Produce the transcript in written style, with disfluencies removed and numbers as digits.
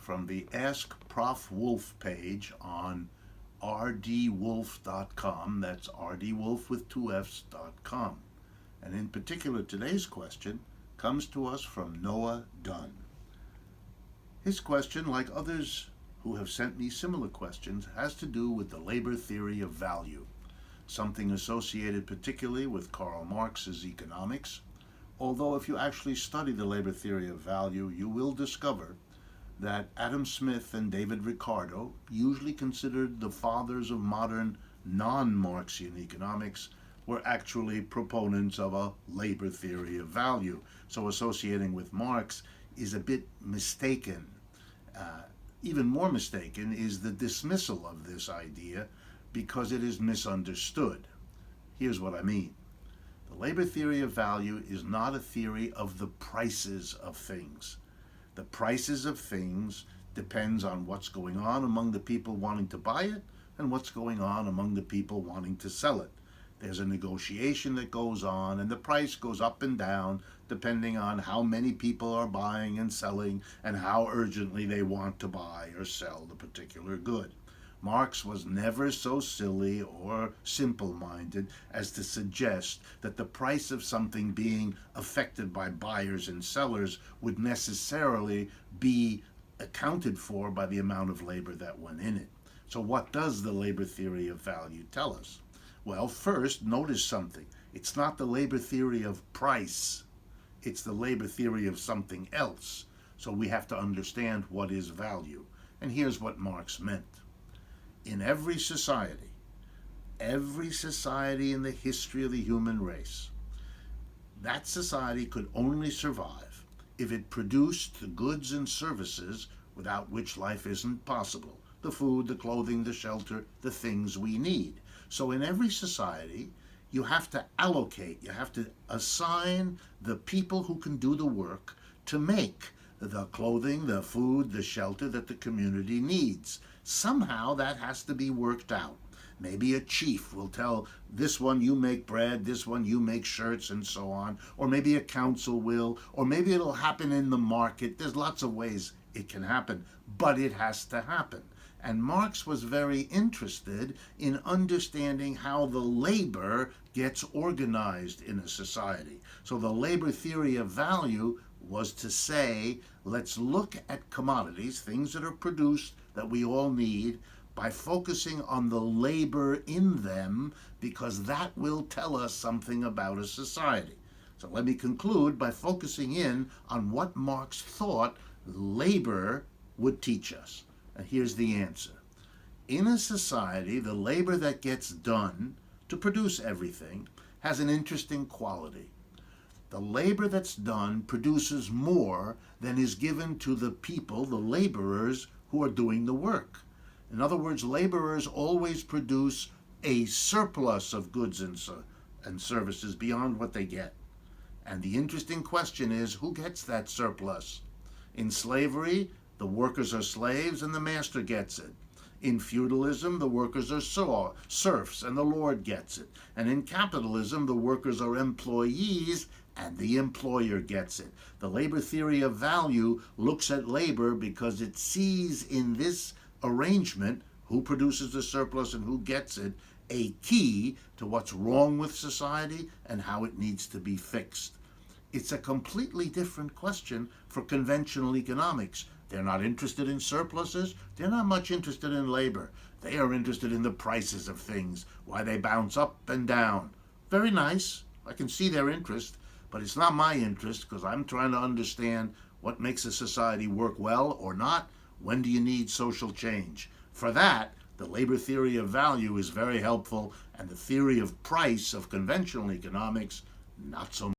from the AskProfWolff page on rdwolff.com. That's rdwolff with two F's.com. And in particular, today's question comes to us from Noah Dunn. His question, like others who have sent me similar questions, has to do with the labor theory of value, something associated particularly with Karl Marx's economics. Although if you actually study the labor theory of value, you will discover that Adam Smith and David Ricardo, usually considered the fathers of modern non-Marxian economics, were actually proponents of a labor theory of value. So associating with Marx is a bit mistaken. Even more mistaken is the dismissal of this idea because it is misunderstood. Here's what I mean. The labor theory of value is not a theory of the prices of things. The prices of things depends on what's going on among the people wanting to buy it and what's going on among the people wanting to sell it. There's a negotiation that goes on, and the price goes up and down depending on how many people are buying and selling and how urgently they want to buy or sell the particular good. Marx was never so silly or simple-minded as to suggest that the price of something being affected by buyers and sellers would necessarily be accounted for by the amount of labor that went in it. So what does the labor theory of value tell us? Well, first, notice something. It's not the labor theory of price. It's the labor theory of something else. So we have to understand what is value. And here's what Marx meant. In every society in the history of the human race, that society could only survive if it produced the goods and services without which life isn't possible. The food, the clothing, the shelter, the things we need. So in every society, you have to allocate, you have to assign the people who can do the work to make the clothing, the food, the shelter that the community needs. Somehow that has to be worked out. Maybe a chief will tell this one you make bread, this one you make shirts, and so on. Or maybe a council will, or maybe it'll happen in the market. There's lots of ways it can happen, but it has to happen. And Marx was very interested in understanding how the labor gets organized in a society. So the labor theory of value was to say, let's look at commodities, things that are produced that we all need, by focusing on the labor in them, because that will tell us something about a society. So let me conclude by focusing in on what Marx thought labor would teach us. And here's the answer. In a society, the labor that gets done to produce everything has an interesting quality. The labor that's done produces more than is given to the people, the laborers, who are doing the work. In other words, laborers always produce a surplus of goods and services beyond what they get. And the interesting question is, who gets that surplus? In slavery, the workers are slaves and the master gets it. In feudalism, the workers are serfs and the lord gets it. And in capitalism, the workers are employees and the employer gets it. The labor theory of value looks at labor because it sees in this arrangement, who produces the surplus and who gets it, a key to what's wrong with society and how it needs to be fixed. It's a completely different question for conventional economics. They're not interested in surpluses. They're not much interested in labor. They are interested in the prices of things, why they bounce up and down. Very nice. I can see their interest, but it's not my interest because I'm trying to understand what makes a society work well or not. When do you need social change? For that, the labor theory of value is very helpful, and the theory of price of conventional economics, not so much.